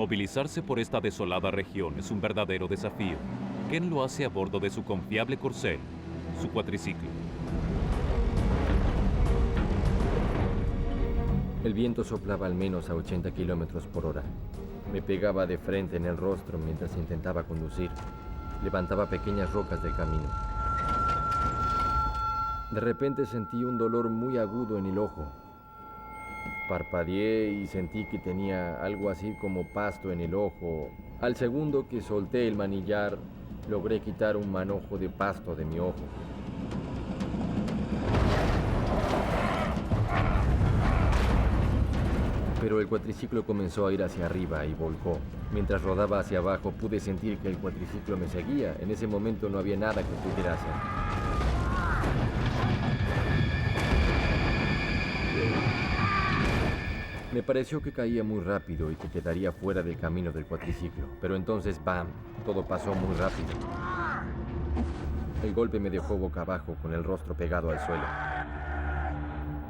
Movilizarse por esta desolada región es un verdadero desafío. Ken lo hace a bordo de su confiable corcel, su cuatriciclo. El viento soplaba al menos a 80 kilómetros por hora. Me pegaba de frente en el rostro mientras intentaba conducir. Levantaba pequeñas rocas del camino. De repente sentí un dolor muy agudo en el ojo. Parpadeé y sentí que tenía algo así como pasto en el ojo. Al segundo que solté el manillar, logré quitar un manojo de pasto de mi ojo. Pero el cuatriciclo comenzó a ir hacia arriba y volcó. Mientras rodaba hacia abajo, pude sentir que el cuatriciclo me seguía. En ese momento no había nada que pudiera hacer. Me pareció que caía muy rápido y que quedaría fuera del camino del cuatriciclo. Pero entonces, ¡bam!, todo pasó muy rápido. El golpe me dejó boca abajo con el rostro pegado al suelo.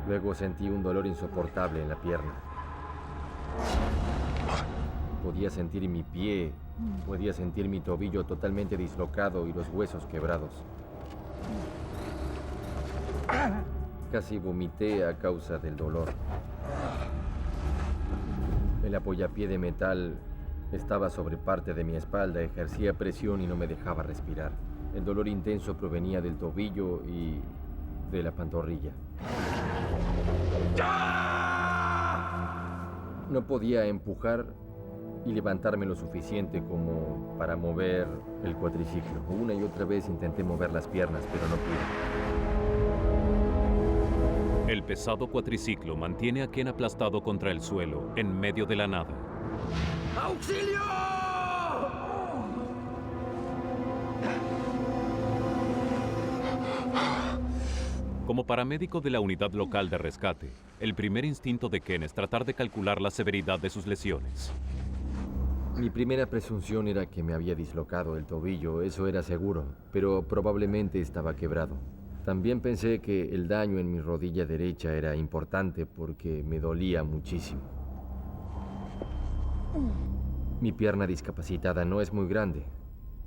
Luego sentí un dolor insoportable en la pierna. Podía sentir mi pie, podía sentir mi tobillo totalmente dislocado y los huesos quebrados. Casi vomité a causa del dolor. El apoyapié de metal estaba sobre parte de mi espalda, ejercía presión y no me dejaba respirar. El dolor intenso provenía del tobillo y de la pantorrilla. No podía empujar y levantarme lo suficiente como para mover el cuatriciclo. Una y otra vez intenté mover las piernas, pero no pude. El pesado cuatriciclo mantiene a Ken aplastado contra el suelo, en medio de la nada. ¡Auxilio! Como paramédico de la unidad local de rescate, el primer instinto de Ken es tratar de calcular la severidad de sus lesiones. Mi primera presunción era que me había dislocado el tobillo, eso era seguro, pero probablemente estaba quebrado. También pensé que el daño en mi rodilla derecha era importante porque me dolía muchísimo. Mi pierna discapacitada no es muy grande.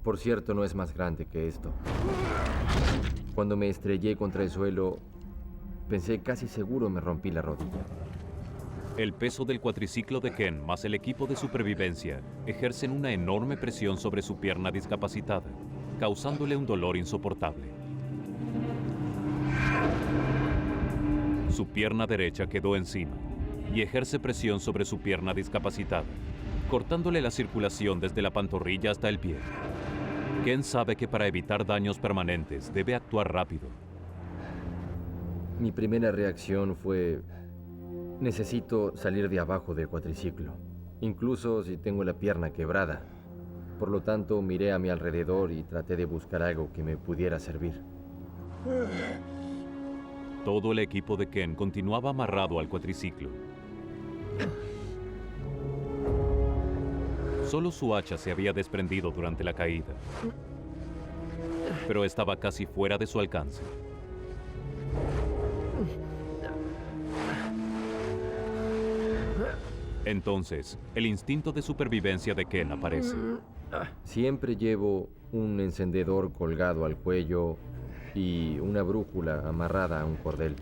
Por cierto, no es más grande que esto. Cuando me estrellé contra el suelo, pensé casi seguro me rompí la rodilla. El peso del cuatriciclo de Ken más el equipo de supervivencia ejercen una enorme presión sobre su pierna discapacitada, causándole un dolor insoportable. Su pierna derecha quedó encima y ejerce presión sobre su pierna discapacitada, cortándole la circulación desde la pantorrilla hasta el pie. Ken sabe que para evitar daños permanentes debe actuar rápido. Mi primera reacción fue: necesito salir de abajo del cuatriciclo, incluso si tengo la pierna quebrada. Por lo tanto, miré a mi alrededor y traté de buscar algo que me pudiera servir. Todo el equipo de Ken continuaba amarrado al cuatriciclo. Solo su hacha se había desprendido durante la caída, pero estaba casi fuera de su alcance. Entonces, el instinto de supervivencia de Ken aparece. Siempre llevo un encendedor colgado al cuello y una brújula amarrada a un cordel.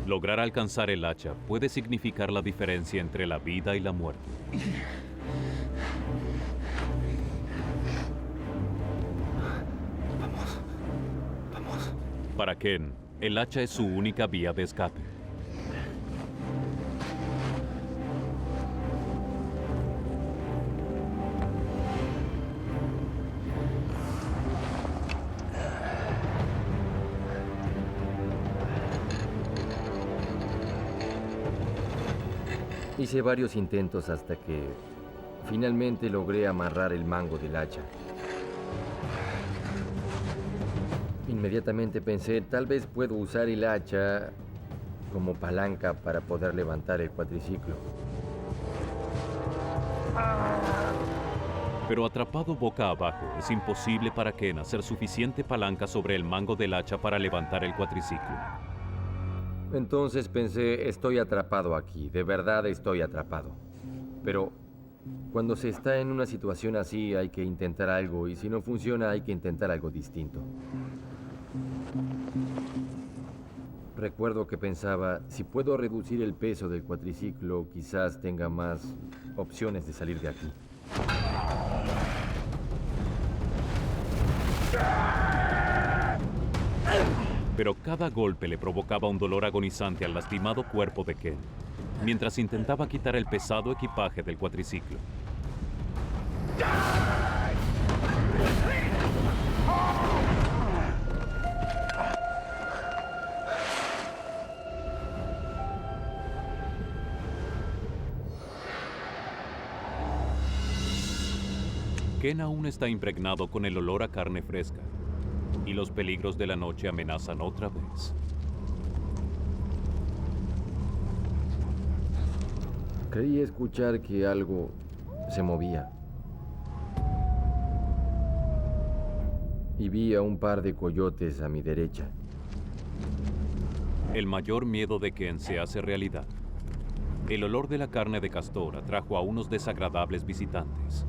Lograr alcanzar el hacha puede significar la diferencia entre la vida y la muerte. Vamos. Para Ken, el hacha es su única vía de escape. Hice varios intentos hasta que finalmente logré amarrar el mango del hacha. Inmediatamente pensé, tal vez puedo usar el hacha como palanca para poder levantar el cuatriciclo. Pero atrapado boca abajo, es imposible para Ken hacer suficiente palanca sobre el mango del hacha para levantar el cuatriciclo. Entonces pensé, estoy atrapado aquí, de verdad estoy atrapado. Pero cuando se está en una situación así hay que intentar algo y si no funciona hay que intentar algo distinto. Recuerdo que pensaba, si puedo reducir el peso del cuatriciclo, quizás tenga más opciones de salir de aquí. Pero cada golpe le provocaba un dolor agonizante al lastimado cuerpo de Ken, mientras intentaba quitar el pesado equipaje del cuatriciclo. Ken aún está impregnado con el olor a carne fresca, y los peligros de la noche amenazan otra vez. Creí escuchar que algo se movía. Y vi a un par de coyotes a mi derecha. El mayor miedo de Ken se hace realidad. El olor de la carne de castor atrajo a unos desagradables visitantes.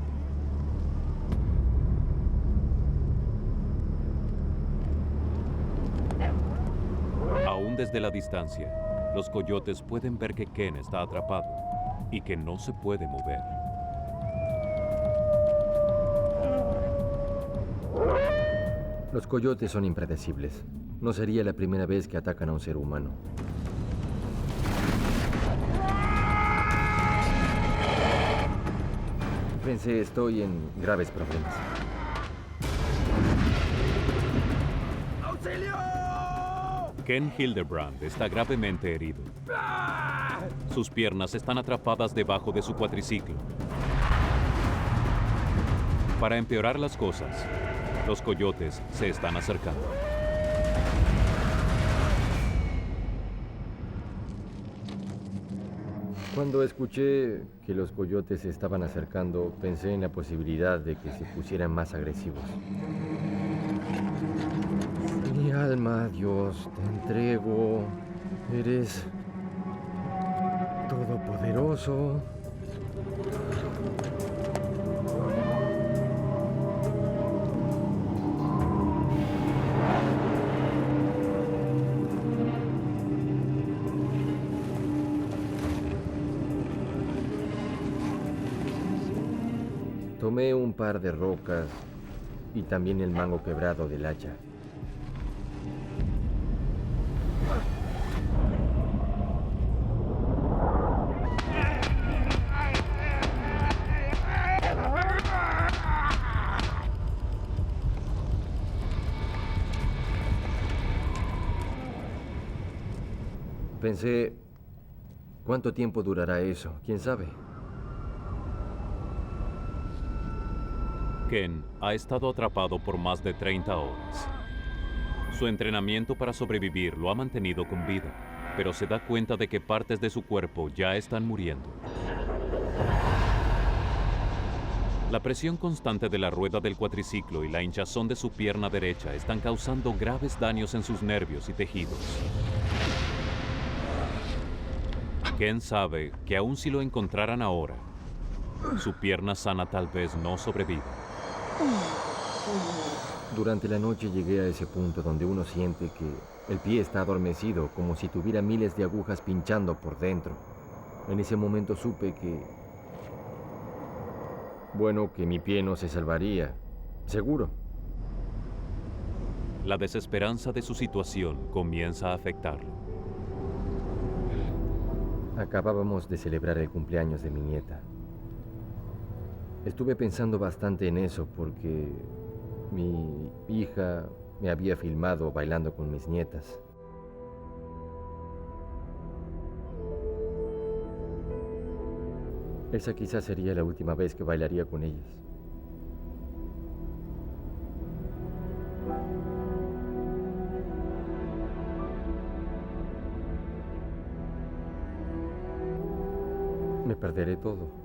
Aún desde la distancia, los coyotes pueden ver que Ken está atrapado y que no se puede mover. Los coyotes son impredecibles. No sería la primera vez que atacan a un ser humano. Pensé, estoy en graves problemas. ¡Auxilio! Ken Hildebrand está gravemente herido. Sus piernas están atrapadas debajo de su cuatriciclo. Para empeorar las cosas, los coyotes se están acercando. Cuando escuché que los coyotes se estaban acercando, pensé en la posibilidad de que se pusieran más agresivos. Mi alma, Dios, te entrego. Eres todopoderoso. Tomé un par de rocas y también el mango quebrado del hacha. Pensé, ¿cuánto tiempo durará eso? ¿Quién sabe? Ken ha estado atrapado por más de 30 horas. Su entrenamiento para sobrevivir lo ha mantenido con vida, pero se da cuenta de que partes de su cuerpo ya están muriendo. La presión constante de la rueda del cuatriciclo y la hinchazón de su pierna derecha están causando graves daños en sus nervios y tejidos. Ken sabe que aun si lo encontraran ahora, su pierna sana tal vez no sobreviva. Durante la noche llegué a ese punto donde uno siente que el pie está adormecido, como si tuviera miles de agujas pinchando por dentro. En ese momento supe que mi pie no se salvaría, seguro. La desesperanza de su situación comienza a afectarlo. Acabábamos de celebrar el cumpleaños de mi nieta. Estuve pensando bastante en eso porque mi hija me había filmado bailando con mis nietas. Esa quizás sería la última vez que bailaría con ellas. Me perderé todo.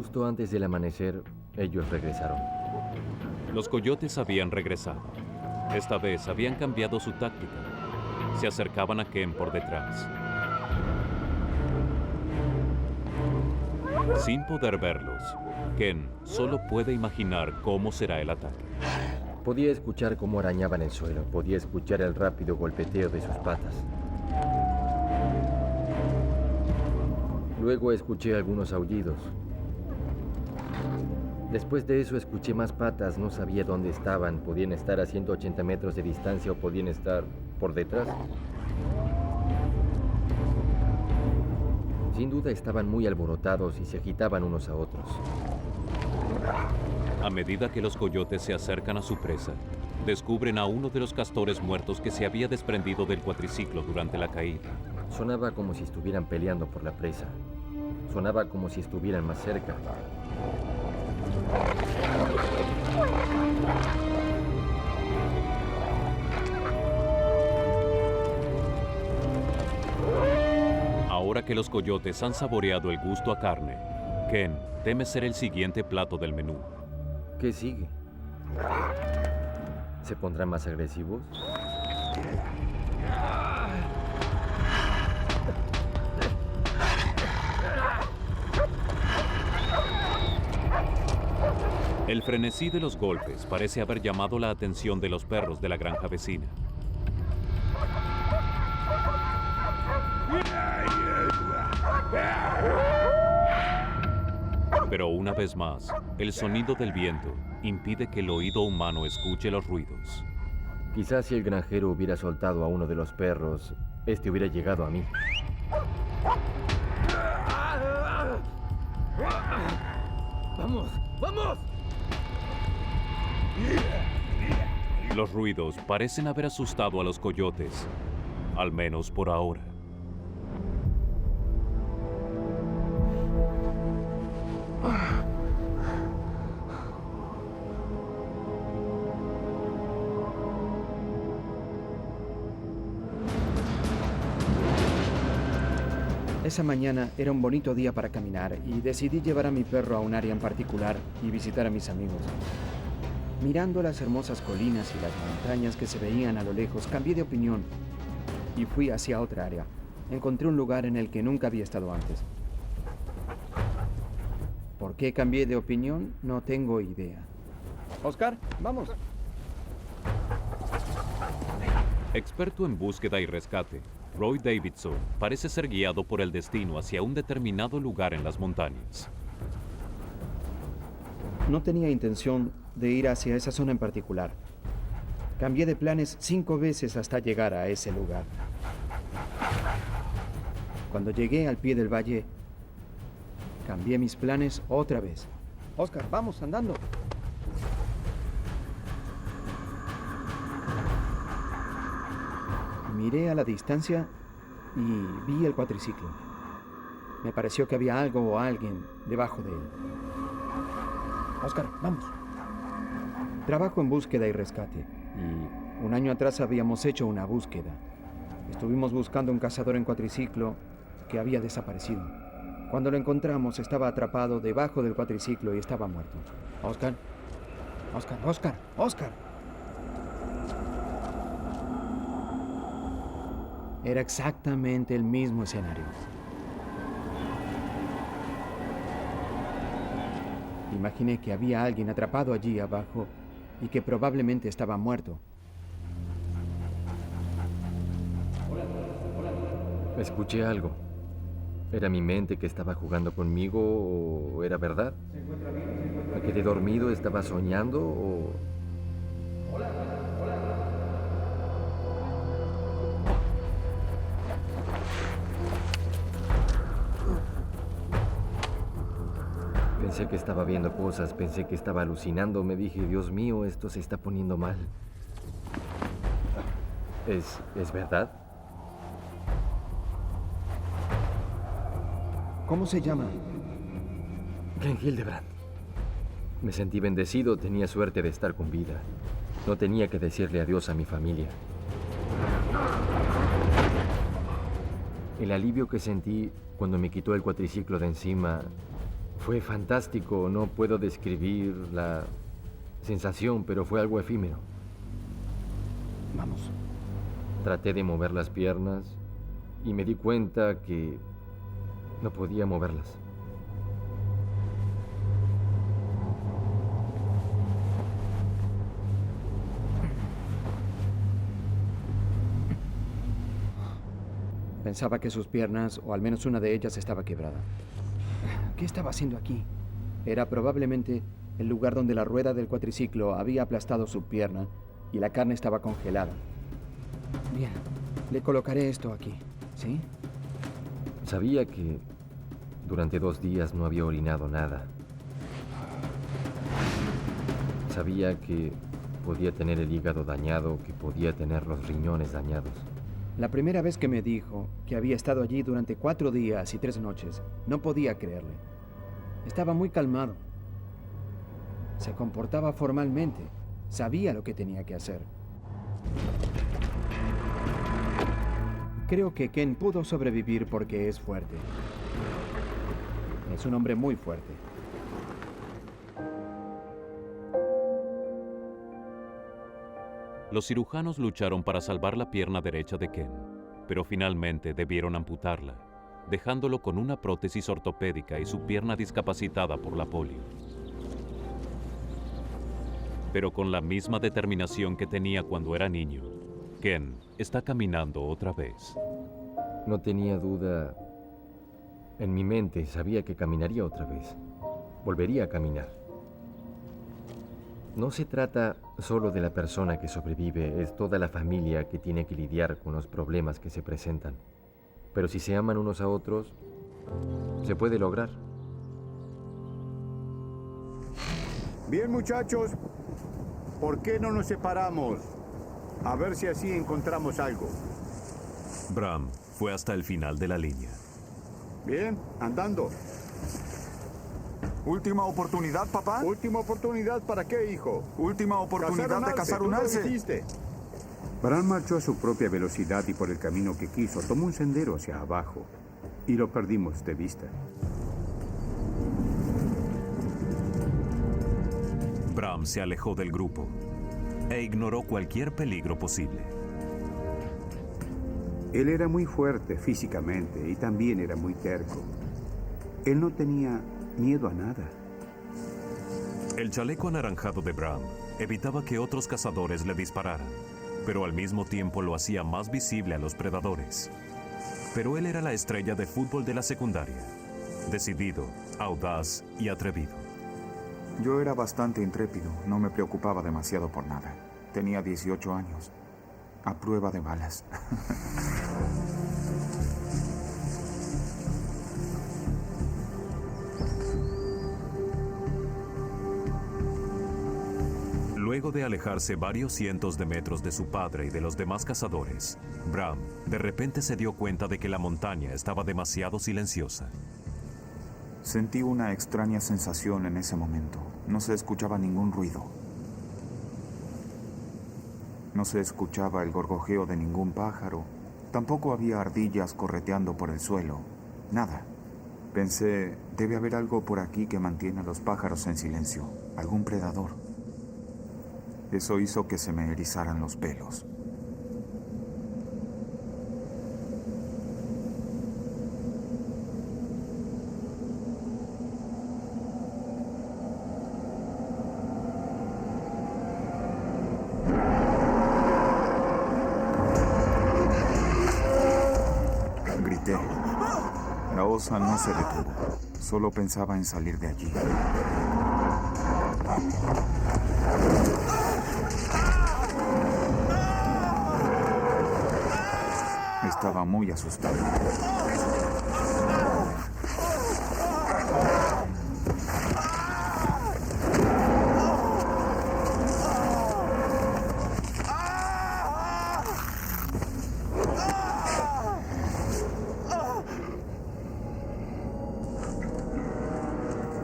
justo antes del amanecer, ellos regresaron. Los coyotes habían regresado. Esta vez habían cambiado su táctica. Se acercaban a Ken por detrás. Sin poder verlos, Ken solo puede imaginar cómo será el ataque. Podía escuchar cómo arañaban el suelo. Podía escuchar el rápido golpeteo de sus patas. Luego escuché algunos aullidos. Después de eso escuché más patas. No sabía dónde estaban. Podían estar a 180 metros de distancia o podían estar por detrás. Sin duda estaban muy alborotados y se agitaban unos a otros. A medida que los coyotes se acercan a su presa, descubren a uno de los castores muertos que se había desprendido del cuatriciclo durante la caída. Sonaba como si estuvieran peleando por la presa. Sonaba como si estuvieran más cerca. Ahora que los coyotes han saboreado el gusto a carne, Ken teme ser el siguiente plato del menú. ¿Qué sigue? ¿Se pondrán más agresivos? El frenesí de los golpes parece haber llamado la atención de los perros de la granja vecina. Pero una vez más, el sonido del viento impide que el oído humano escuche los ruidos. Quizás si el granjero hubiera soltado a uno de los perros, este hubiera llegado a mí. ¡Vamos! ¡Vamos! Los ruidos parecen haber asustado a los coyotes, al menos por ahora. Esa mañana era un bonito día para caminar y decidí llevar a mi perro a un área en particular y visitar a mis amigos. Mirando las hermosas colinas y las montañas que se veían a lo lejos, cambié de opinión y fui hacia otra área. Encontré un lugar en el que nunca había estado antes. ¿Por qué cambié de opinión? No tengo idea. Oscar, vamos. Experto en búsqueda y rescate, Roy Davidson parece ser guiado por el destino hacia un determinado lugar en las montañas. No tenía intención de ir hacia esa zona en particular. Cambié de planes 5 veces hasta llegar a ese lugar. Cuando llegué al pie del valle, cambié mis planes otra vez. Oscar, vamos, andando. Miré a la distancia y vi el cuatriciclo. Me pareció que había algo o alguien debajo de él. Oscar, vamos. Trabajo en búsqueda y rescate. Y 1 año atrás habíamos hecho una búsqueda. Estuvimos buscando un cazador en cuatriciclo que había desaparecido. Cuando lo encontramos, estaba atrapado debajo del cuatriciclo y estaba muerto. Oscar. Oscar, Oscar, Oscar. Era exactamente el mismo escenario. Imaginé que había alguien atrapado allí abajo y que probablemente estaba muerto. Escuché algo. ¿Era mi mente que estaba jugando conmigo o era verdad? ¿Me quedé dormido? ¿Estaba soñando o...? Pensé que estaba viendo cosas, pensé que estaba alucinando. Me dije, Dios mío, esto se está poniendo mal. ¿Es verdad? ¿Cómo se llama? Glenn Hildebrand. Me sentí bendecido, tenía suerte de estar con vida. No tenía que decirle adiós a mi familia. El alivio que sentí cuando me quitó el cuatriciclo de encima Fue fantástico, no puedo describir la sensación, pero fue algo efímero. Vamos. Traté de mover las piernas y me di cuenta que no podía moverlas. Pensaba que sus piernas, o al menos una de ellas, estaba quebrada. ¿Qué estaba haciendo aquí? Era probablemente el lugar donde la rueda del cuatriciclo había aplastado su pierna y la carne estaba congelada. Bien, le colocaré esto aquí, ¿sí? Sabía que durante 2 días no había orinado nada. Sabía que podía tener el hígado dañado, que podía tener los riñones dañados. La primera vez que me dijo que había estado allí durante 4 días y 3 noches, no podía creerle. Estaba muy calmado. Se comportaba formalmente. Sabía lo que tenía que hacer. Creo que Ken pudo sobrevivir porque es fuerte. Es un hombre muy fuerte. Los cirujanos lucharon para salvar la pierna derecha de Ken, pero finalmente debieron amputarla, dejándolo con una prótesis ortopédica y su pierna discapacitada por la polio. Pero con la misma determinación que tenía cuando era niño, Ken está caminando otra vez. No tenía duda. En mi mente sabía que caminaría otra vez. Volvería a caminar. No se trata solo de la persona que sobrevive, es toda la familia que tiene que lidiar con los problemas que se presentan. Pero si se aman unos a otros, se puede lograr. Bien, muchachos, ¿por qué no nos separamos? A ver si así encontramos algo. Bram fue hasta el final de la línea. Bien, andando. ¿Última oportunidad, papá? ¿Última oportunidad para qué, hijo? ¿Última oportunidad de cazar un tú lo alce? dijiste. Bram marchó a su propia velocidad y por el camino que quiso tomó un sendero hacia abajo y lo perdimos de vista. Bram se alejó del grupo e ignoró cualquier peligro posible. Él era muy fuerte físicamente y también era muy terco. Él no tenía miedo a nada. El chaleco anaranjado de Bram evitaba que otros cazadores le dispararan, pero al mismo tiempo lo hacía más visible a los predadores. Pero él era la estrella de fútbol de la secundaria, decidido, audaz y atrevido. Yo era bastante intrépido, no me preocupaba demasiado por nada. Tenía 18 años, a prueba de balas. Luego de alejarse varios cientos de metros de su padre y de los demás cazadores, Bram de repente se dio cuenta de que la montaña estaba demasiado silenciosa. Sentí una extraña sensación en ese momento. No se escuchaba ningún ruido. No se escuchaba el gorgojeo de ningún pájaro. Tampoco había ardillas correteando por el suelo. Nada. Pensé, debe haber algo por aquí que mantiene a los pájaros en silencio. Algún predador. Eso hizo que se me erizaran los pelos. Grité. La osa no se detuvo. Solo pensaba en salir de allí. Estaba muy asustado.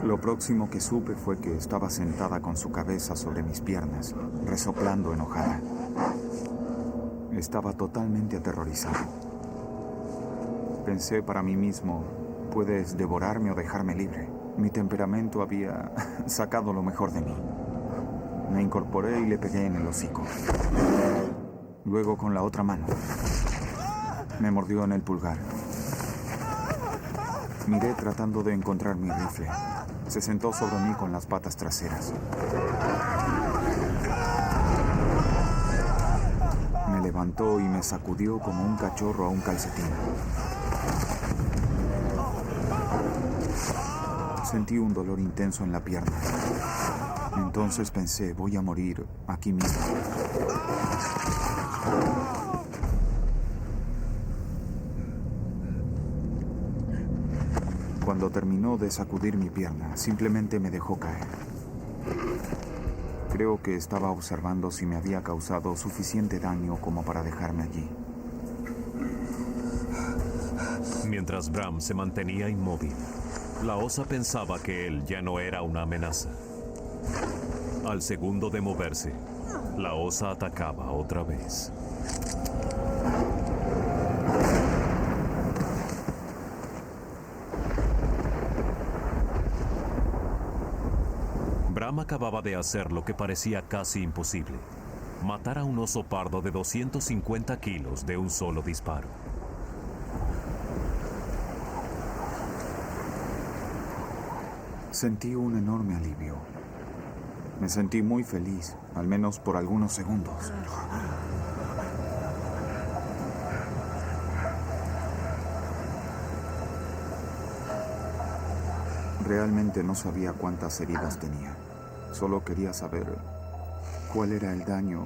Lo próximo que supe fue que estaba sentada con su cabeza sobre mis piernas, resoplando enojada. Estaba totalmente aterrorizado. Pensé para mí mismo, puedes devorarme o dejarme libre. Mi temperamento había sacado lo mejor de mí. Me incorporé y le pegué en el hocico. Luego con la otra mano. Me mordió en el pulgar. Miré tratando de encontrar mi rifle. Se sentó sobre mí con las patas traseras. Me levantó y me sacudió como un cachorro a un calcetín. Sentí un dolor intenso en la pierna. Entonces pensé, voy a morir aquí mismo. Cuando terminó de sacudir mi pierna, simplemente me dejó caer. Creo que estaba observando si me había causado suficiente daño como para dejarme allí. Mientras Bram se mantenía inmóvil, la osa pensaba que él ya no era una amenaza. Al segundo de moverse, la osa atacaba otra vez. Bram acababa de hacer lo que parecía casi imposible: matar a un oso pardo de 250 kilos de un solo disparo. Sentí un enorme alivio. Me sentí muy feliz, al menos por algunos segundos. Realmente no sabía cuántas heridas tenía. Solo quería saber cuál era el daño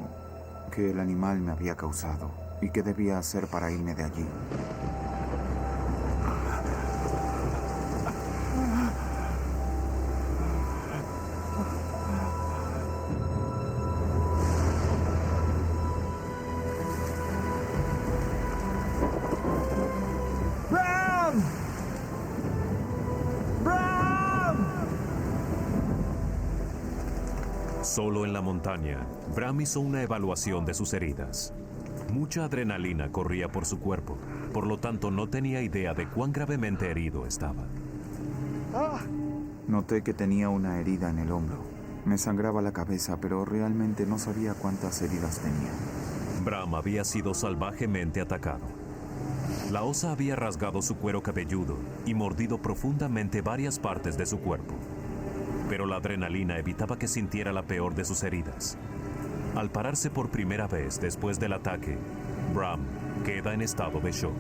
que el animal me había causado y qué debía hacer para irme de allí. Solo en la montaña, Bram hizo una evaluación de sus heridas. Mucha adrenalina corría por su cuerpo, por lo tanto no tenía idea de cuán gravemente herido estaba. Noté que tenía una herida en el hombro. Me sangraba la cabeza, pero realmente no sabía cuántas heridas tenía. Bram había sido salvajemente atacado. La osa había rasgado su cuero cabelludo y mordido profundamente varias partes de su cuerpo. Pero la adrenalina evitaba que sintiera la peor de sus heridas. Al pararse por primera vez después del ataque, Bram queda en estado de shock.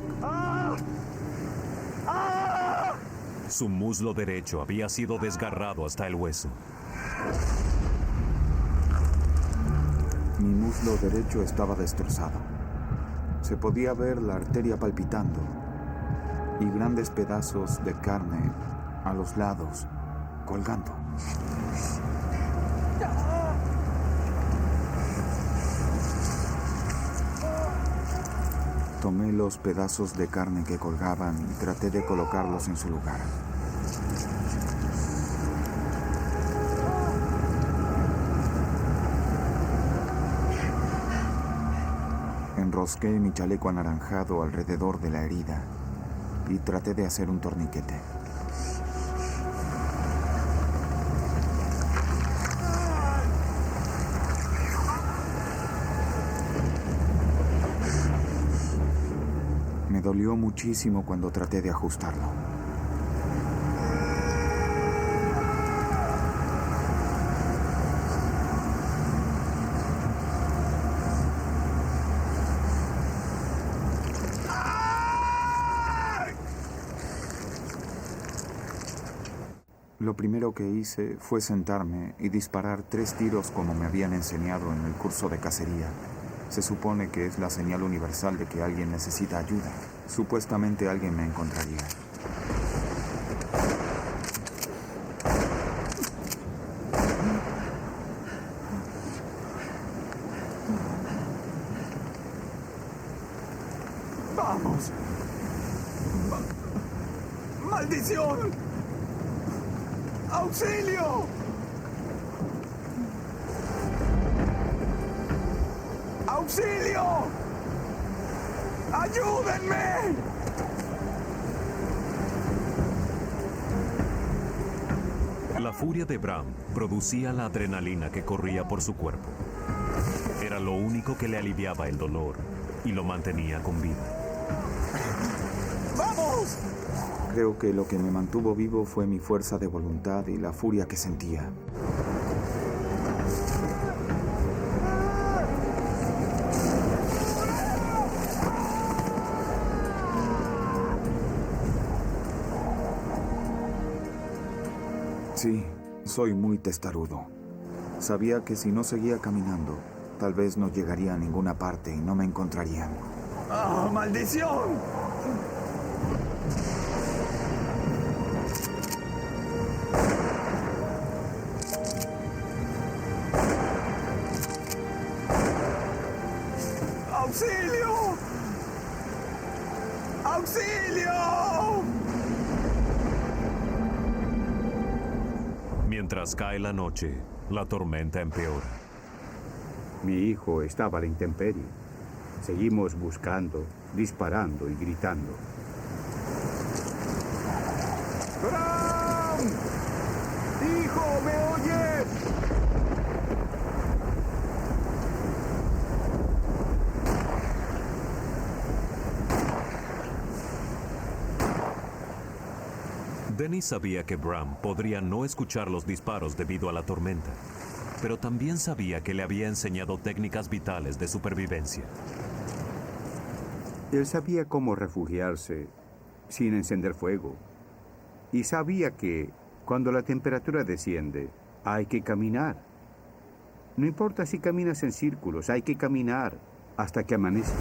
Su muslo derecho había sido desgarrado hasta el hueso. Mi muslo derecho estaba destrozado. Se podía ver la arteria palpitando y grandes pedazos de carne a los lados, colgando. Tomé los pedazos de carne que colgaban y traté de colocarlos en su lugar. Enrosqué mi chaleco anaranjado alrededor de la herida y traté de hacer un torniquete. Me dolió muchísimo cuando traté de ajustarlo. Lo primero que hice fue sentarme y disparar 3 tiros como me habían enseñado en el curso de cacería. Se supone que es la señal universal de que alguien necesita ayuda. Supuestamente alguien me encontraría. ¡Vamos! ¡Maldición! ¡Auxilio! ¡Auxilio! ¡Ayúdenme! la furia de Bram producía la adrenalina que corría por su cuerpo. Era lo único que le aliviaba el dolor y lo mantenía con vida. ¡Vamos! Creo que lo que me mantuvo vivo fue mi fuerza de voluntad y la furia que sentía. Sí, soy muy testarudo. Sabía que si no seguía caminando, tal vez no llegaría a ninguna parte y no me encontrarían. ¡Ah, maldición! ¡Auxilio! ¡Auxilio! Mientras cae la noche, la tormenta empeora. Mi hijo estaba a la intemperie. Seguimos buscando, disparando y gritando. ¡Bram! ¡Hijo, me oyes! Dennis sabía que Bram podría no escuchar los disparos debido a la tormenta, pero también sabía que le había enseñado técnicas vitales de supervivencia. Él sabía cómo refugiarse sin encender fuego. Y sabía que cuando la temperatura desciende, hay que caminar. No importa si caminas en círculos, hay que caminar hasta que amanezca.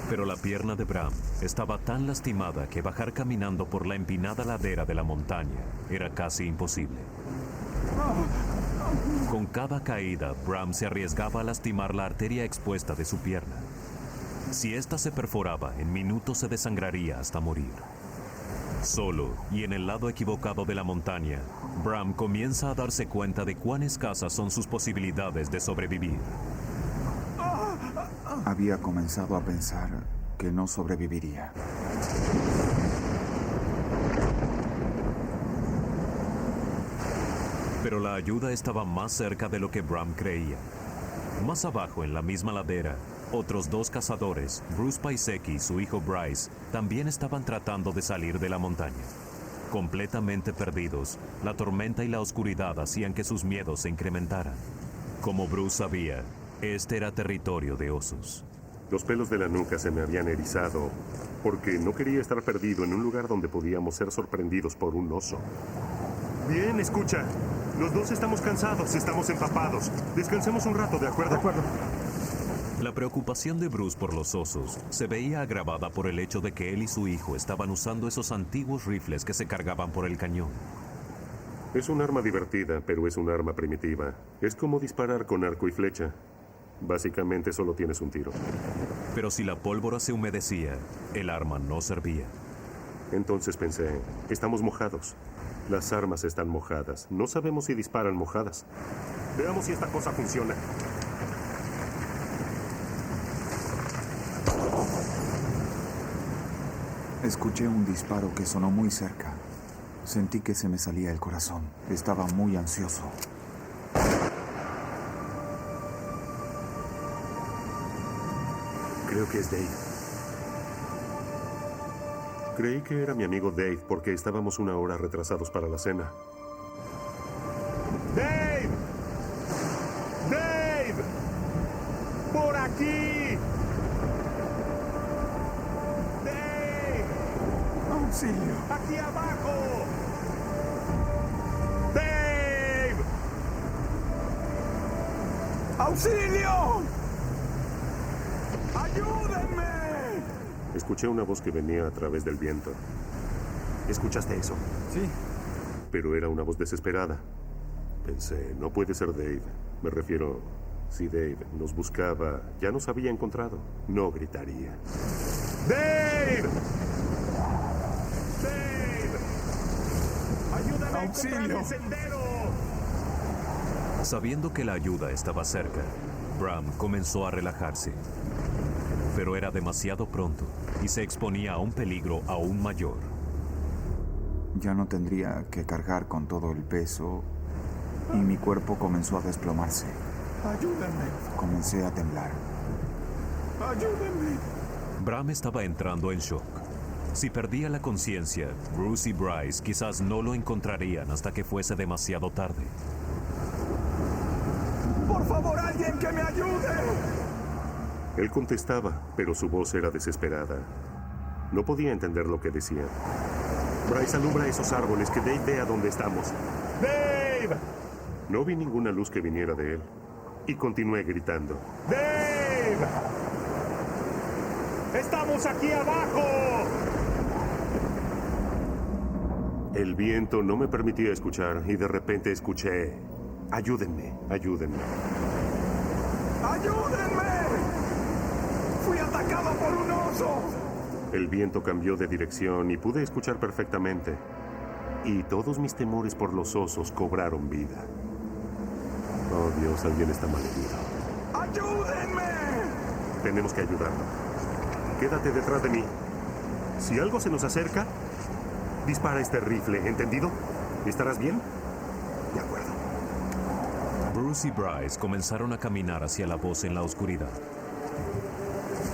Pero la pierna de Bram estaba tan lastimada que bajar caminando por la empinada ladera de la montaña era casi imposible. Con cada caída, Bram se arriesgaba a lastimar la arteria expuesta de su pierna. Si ésta se perforaba, en minutos se desangraría hasta morir. Solo y en el lado equivocado de la montaña, Bram comienza a darse cuenta de cuán escasas son sus posibilidades de sobrevivir. Había comenzado a pensar que no sobreviviría. Pero la ayuda estaba más cerca de lo que Bram creía. Más abajo, en la misma ladera, otros dos cazadores, Bruce Paiseki y su hijo Bryce, también estaban tratando de salir de la montaña. Completamente perdidos, la tormenta y la oscuridad hacían que sus miedos se incrementaran. Como Bruce sabía, este era territorio de osos. Los pelos de la nuca se me habían erizado porque no quería estar perdido en un lugar donde podíamos ser sorprendidos por un oso. Bien, escucha. Los dos estamos cansados, estamos empapados. Descansemos un rato, ¿de acuerdo? De acuerdo. La preocupación de Bruce por los osos se veía agravada por el hecho de que él y su hijo estaban usando esos antiguos rifles que se cargaban por el cañón. Es un arma divertida, pero es un arma primitiva. Es como disparar con arco y flecha. Básicamente solo tienes un tiro. Pero si la pólvora se humedecía, el arma no servía. Entonces pensé, estamos mojados. Las armas están mojadas. No sabemos si disparan mojadas. Veamos si esta cosa funciona. Escuché un disparo que sonó muy cerca. Sentí que se me salía el corazón. Estaba muy ansioso. Creo que es Dave. Creí que era mi amigo Dave porque estábamos una hora retrasados para la cena. ¡Dave! ¡Dave! ¡Por aquí! ¡Dave! ¡Auxilio! ¡Aquí abajo! ¡Dave! ¡Auxilio! ¡Ayúdenme! Escuché una voz que venía a través del viento. ¿Escuchaste eso? Sí. Pero era una voz desesperada. Pensé, no puede ser Dave. Me refiero, si Dave nos buscaba, ya nos había encontrado. No gritaría. ¡Dave! ¡Dave! ¡Ayúdame a encontrar ¡Auxilio! el sendero! Sabiendo que la ayuda estaba cerca, Bram comenzó a relajarse. Pero era demasiado pronto y se exponía a un peligro aún mayor. Ya no tendría que cargar con todo el peso y mi cuerpo comenzó a desplomarse. Ayúdenme. Comencé a temblar. Ayúdenme. Bram estaba entrando en shock. Si perdía la conciencia, Bruce y Bryce quizás no lo encontrarían hasta que fuese demasiado tarde. Por favor, alguien que me ayude. Él contestaba, pero su voz era desesperada. No podía entender lo que decía. Bryce, alumbra esos árboles, que Dave vea dónde estamos. ¡Dave! No vi ninguna luz que viniera de él. Y continué gritando. ¡Dave! ¡Estamos aquí abajo! El viento no me permitía escuchar y de repente escuché... Ayúdenme, ayúdenme. ¡Ayúdenme! ¡Fui atacado por un oso! El viento cambió de dirección y pude escuchar perfectamente. Y todos mis temores por los osos cobraron vida. Oh Dios, alguien está malherido. ¡Ayúdenme! Tenemos que ayudarlo. Quédate detrás de mí. Si algo se nos acerca, dispara este rifle, ¿entendido? ¿Estarás bien? De acuerdo. Bruce y Bryce comenzaron a caminar hacia la voz en la oscuridad.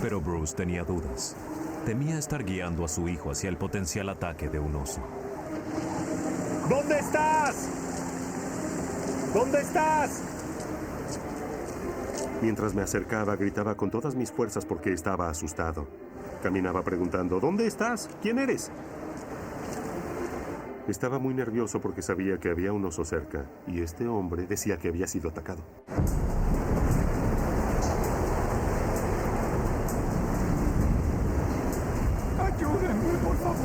Pero Bruce tenía dudas. Temía estar guiando a su hijo hacia el potencial ataque de un oso. ¿Dónde estás? ¿Dónde estás? Mientras me acercaba, gritaba con todas mis fuerzas porque estaba asustado. Caminaba preguntando, ¿dónde estás? ¿Quién eres? Estaba muy nervioso porque sabía que había un oso cerca, y este hombre decía que había sido atacado. Ayúdenme, por favor.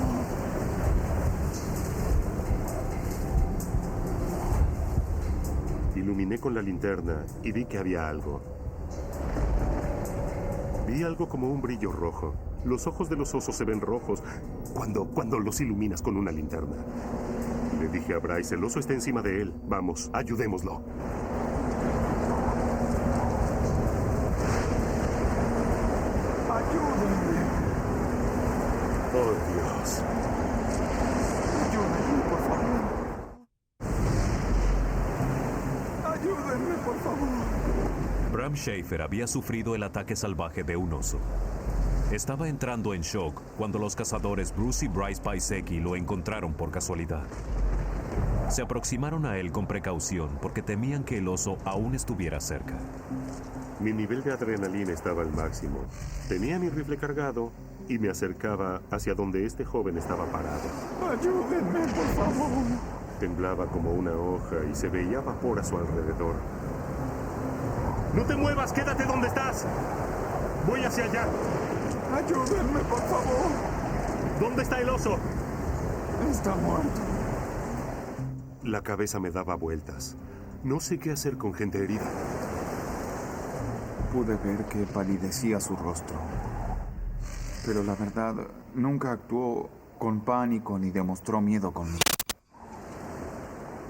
Iluminé con la linterna y vi que había algo. Vi algo como un brillo rojo. Los ojos de los osos se ven rojos cuando los iluminas con una linterna. Le dije a Bryce, el oso está encima de él. Vamos, ayudémoslo. Ayúdenme. Oh, Dios. Ayúdenme, por favor. Ayúdenme, por favor. Bram Schaefer había sufrido el ataque salvaje de un oso. Estaba entrando en shock cuando los cazadores Bruce y Bryce Paiseki lo encontraron por casualidad. Se aproximaron a él con precaución porque temían que el oso aún estuviera cerca. Mi nivel de adrenalina estaba al máximo. Tenía mi rifle cargado y me acercaba hacia donde este joven estaba parado. Ayúdenme, por favor. Temblaba como una hoja y se veía vapor a su alrededor. ¡No te muevas! ¡Quédate donde estás! ¡Voy hacia allá! Ayúdenme, por favor. ¿Dónde está el oso? Está muerto. La cabeza me daba vueltas. No sé qué hacer con gente herida. Pude ver que palidecía su rostro. Pero la verdad, nunca actuó con pánico ni demostró miedo conmigo.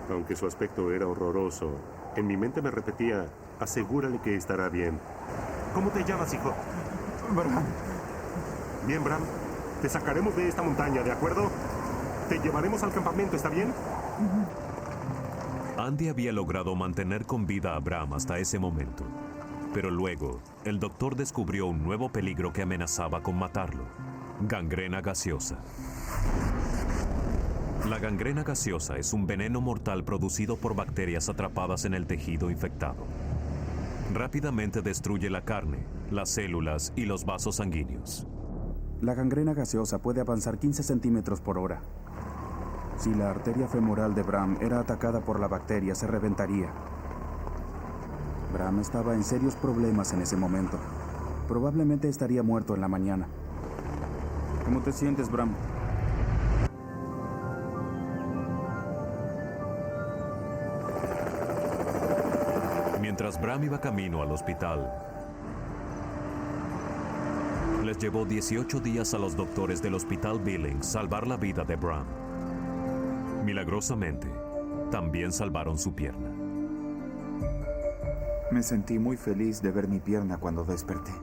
Aunque su aspecto era horroroso, en mi mente me repetía, asegúrale que estará bien. ¿Cómo te llamas, hijo? Bram. Bien, Bram. Te sacaremos de esta montaña, ¿de acuerdo? Te llevaremos al campamento, ¿está bien? Andy había logrado mantener con vida a Bram hasta ese momento. Pero luego, el doctor descubrió un nuevo peligro que amenazaba con matarlo: gangrena gaseosa. La gangrena gaseosa es un veneno mortal producido por bacterias atrapadas en el tejido infectado. Rápidamente destruye la carne, las células y los vasos sanguíneos. La gangrena gaseosa puede avanzar 15 centímetros por hora. Si la arteria femoral de Bram era atacada por la bacteria, se reventaría. Bram estaba en serios problemas en ese momento. Probablemente estaría muerto en la mañana. ¿Cómo te sientes, Bram? Mientras Bram iba camino al hospital, les llevó 18 días a los doctores del Hospital Billings salvar la vida de Bram. Milagrosamente, también salvaron su pierna. Me sentí muy feliz de ver mi pierna cuando desperté.